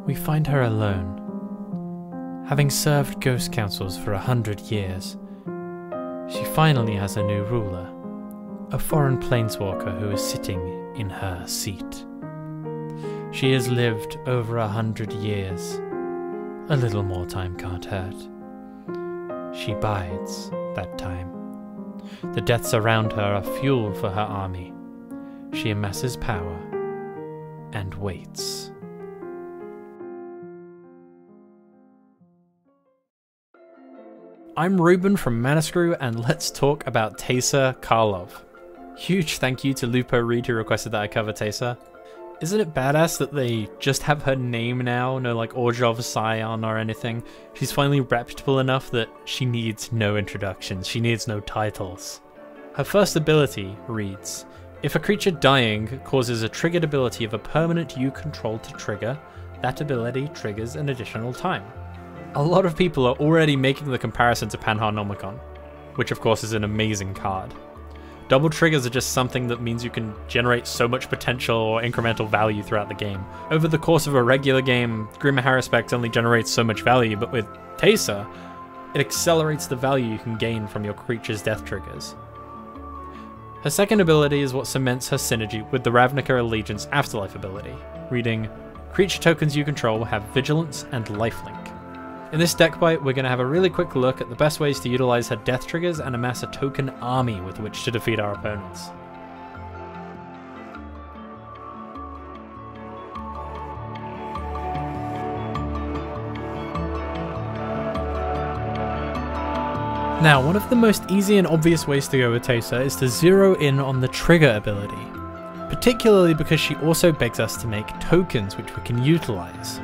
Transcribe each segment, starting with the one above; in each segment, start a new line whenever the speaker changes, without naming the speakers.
We find her alone. Having served ghost councils for 100 years, she finally has a new ruler, a foreign planeswalker who is sitting in her seat. She has lived over 100 years. A little more time can't hurt. She bides that time. The deaths around her are fuel for her army. She amasses power and waits. I'm Ruben from Manascrew, and let's talk about TEYSA KARLOV. Huge thank you to Lupo Reed who requested that I cover TEYSA. Isn't it badass that they just have her name now, no like Orzhov Scion or anything? She's finally reputable enough that she needs no introductions, she needs no titles. Her first ability reads, if a creature dying causes a triggered ability of a permanent you control to trigger, that ability triggers an additional time. A lot of people are already making the comparison to Panharmonicon, which of course is an amazing card. Double triggers are just something that means you can generate so much potential or incremental value throughout the game. Over the course of a regular game, Grim Haruspex only generates so much value, but with TEYSA, it accelerates the value you can gain from your creature's death triggers. Her second ability is what cements her synergy with the Ravnica Allegiance Afterlife ability, reading, creature tokens you control have Vigilance and Lifelink. In this deck bite, we're going to have a really quick look at the best ways to utilize her death triggers and amass a token army with which to defeat our opponents. Now, one of the most easy and obvious ways to go with TEYSA is to zero in on the trigger ability, particularly because she also begs us to make tokens which we can utilize.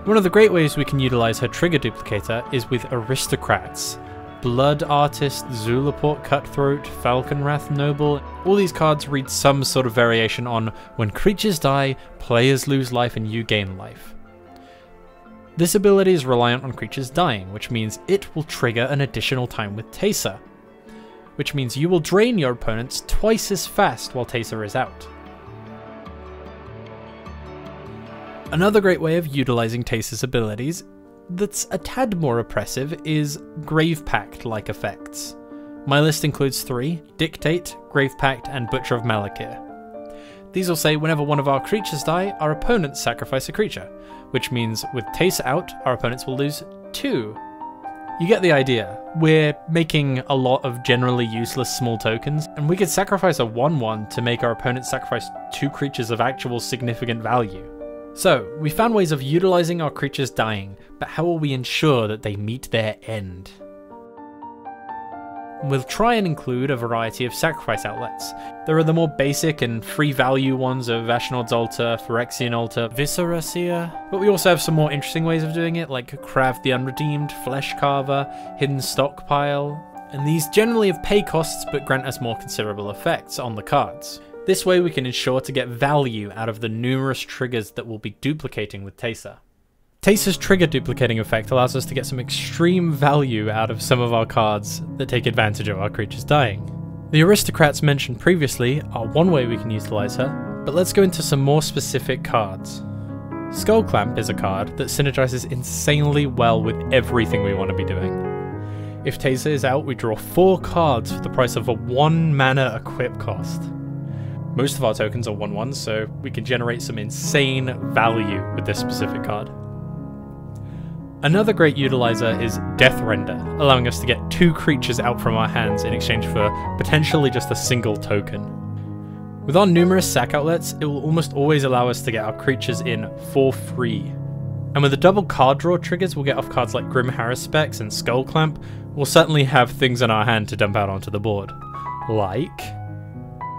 One of the great ways we can utilize her trigger duplicator is with Aristocrats. Blood Artist, Zulaport Cutthroat, Falconwrath Noble, all these cards read some sort of variation on when creatures die, players lose life and you gain life. This ability is reliant on creatures dying, which means it will trigger an additional time with TEYSA, which means you will drain your opponents twice as fast while TEYSA is out. Another great way of utilizing TEYSA's abilities that's a tad more oppressive is Grave Pact-like effects. My list includes 3, Dictate, Grave Pact, and Butcher of Malakir. These will say whenever one of our creatures die, our opponents sacrifice a creature, which means with TEYSA out, our opponents will lose 2. You get the idea. We're making a lot of generally useless small tokens, and we could sacrifice a 1/1 to make our opponents sacrifice 2 creatures of actual significant value. So, we found ways of utilizing our creatures dying, but how will we ensure that they meet their end? We'll try and include a variety of sacrifice outlets. There are the more basic and free value ones of Ashnod's Altar, Phyrexian Altar, Viscera Seer, but we also have some more interesting ways of doing it, like Krav the Unredeemed, Flesh Carver, Hidden Stockpile, and these generally have pay costs but grant us more considerable effects on the cards. This way we can ensure to get value out of the numerous triggers that we'll be duplicating with TEYSA. TEYSA's trigger duplicating effect allows us to get some extreme value out of some of our cards that take advantage of our creatures dying. The Aristocrats mentioned previously are one way we can utilize her, but let's go into some more specific cards. Skullclamp is a card that synergizes insanely well with everything we want to be doing. If TEYSA is out, we draw 4 cards for the price of a 1 mana equip cost. Most of our tokens are 1/1s, so we can generate some insane value with this specific card. Another great utilizer is Death Render, allowing us to get 2 creatures out from our hands in exchange for potentially just a single token. With our numerous sack outlets, it will almost always allow us to get our creatures in for free. And with the double card draw triggers we'll get off cards like Grim Haruspex and Skullclamp, we'll certainly have things in our hand to dump out onto the board. Like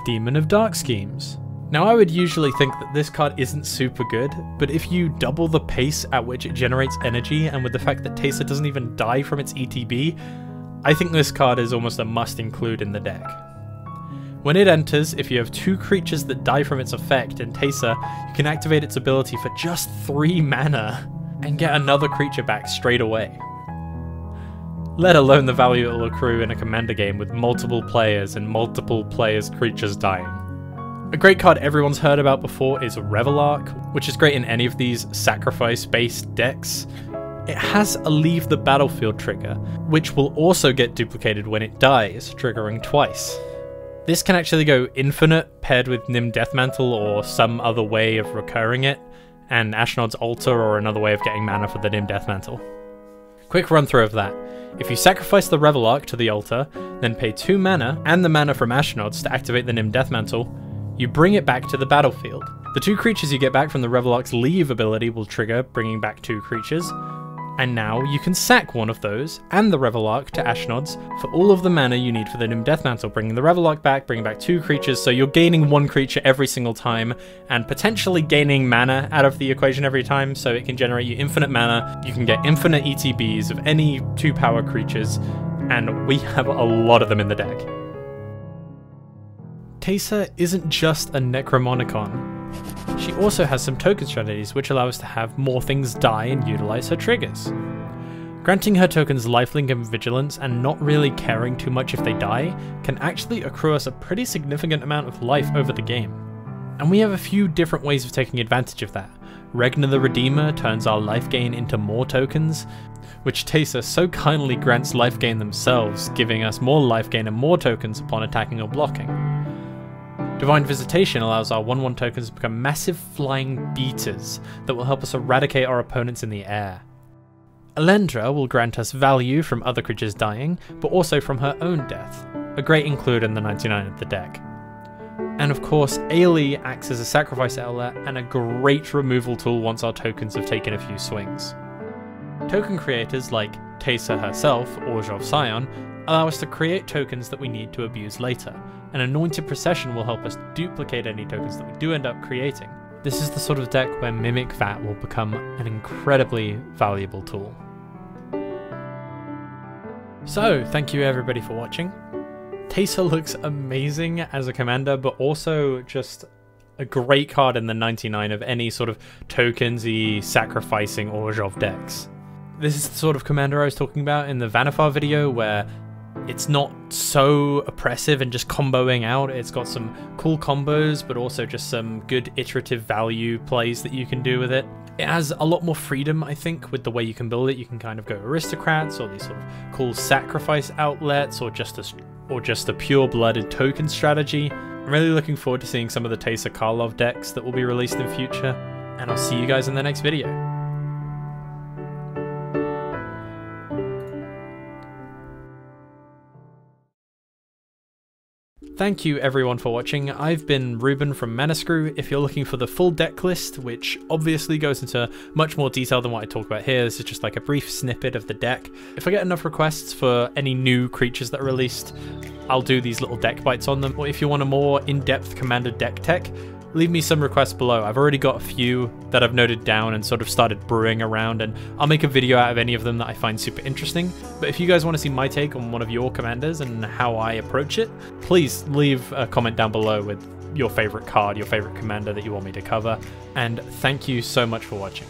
Demon of Dark Schemes. Now I would usually think that this card isn't super good, but if you double the pace at which it generates energy, and with the fact that TEYSA doesn't even die from its ETB, I think this card is almost a must include in the deck. When it enters, if you have 2 creatures that die from its effect in TEYSA, you can activate its ability for just 3 mana, and get another creature back straight away. Let alone the value it will accrue in a commander game with multiple players and multiple players' creatures dying. A great card everyone's heard about before is Revelark, which is great in any of these sacrifice-based decks. It has a leave the battlefield trigger, which will also get duplicated when it dies, triggering twice. This can actually go infinite paired with Nim Deathmantle or some other way of recurring it, and Ashnod's Altar or another way of getting mana for the Nim Deathmantle. Quick run through of that. If you sacrifice the Revelark to the altar, then pay 2 mana and the mana from Ashnod's to activate the Nim Deathmantle, you bring it back to the battlefield. The 2 creatures you get back from the Revelark's leave ability will trigger, bringing back 2 creatures, and now you can sack one of those and the Revelark to Ashnod's for all of the mana you need for the Nim Deathmantle, bringing the Revelark back, bringing back 2 creatures, so you're gaining 1 creature every single time, and potentially gaining mana out of the equation every time, so it can generate you infinite mana. You can get infinite ETBs of any 2-power creatures, and we have a lot of them in the deck. TEYSA isn't just a Necromonicon. She also has some token strategies which allow us to have more things die and utilize her triggers. Granting her tokens lifelink and vigilance and not really caring too much if they die can actually accrue us a pretty significant amount of life over the game. And we have a few different ways of taking advantage of that. Regna the Redeemer turns our life gain into more tokens, which TEYSA so kindly grants life gain themselves, giving us more life gain and more tokens upon attacking or blocking. Divine Visitation allows our 1/1 tokens to become massive flying beaters that will help us eradicate our opponents in the air. Elendra will grant us value from other creatures dying, but also from her own death, a great include in the 99 of the deck. And of course, Ailey acts as a sacrifice outlet and a great removal tool once our tokens have taken a few swings. Token creators like TEYSA herself, Orge of Scion, allow us to create tokens that we need to abuse later. An Anointed Procession will help us duplicate any tokens that we do end up creating. This is the sort of deck where Mimic Vat will become an incredibly valuable tool. So, thank you everybody for watching. TEYSA looks amazing as a commander, but also just a great card in the 99 of any sort of tokens-y sacrificing Orzhov decks. This is the sort of commander I was talking about in the Vannifar video, where it's not so oppressive and just comboing out. It's got some cool combos, but also just some good iterative value plays that you can do with it. It has a lot more freedom, I think, with the way you can build it. You can kind of go Aristocrats, or these sort of cool sacrifice outlets, or just a pure-blooded token strategy. I'm really looking forward to seeing some of the TEYSA Karlov decks that will be released in future, and I'll see you guys in the next video. Thank you everyone for watching. I've been Ruben from Manascrew. If you're looking for the full deck list, which obviously goes into much more detail than what I talk about here, this is just like a brief snippet of the deck. If I get enough requests for any new creatures that are released, I'll do these little Decktech on them. Or if you want a more in-depth commander deck tech, leave me some requests below. I've already got a few that I've noted down and sort of started brewing around, and I'll make a video out of any of them that I find super interesting. But if you guys want to see my take on one of your commanders and how I approach it, please leave a comment down below with your favorite card, your favorite commander that you want me to cover. And thank you so much for watching.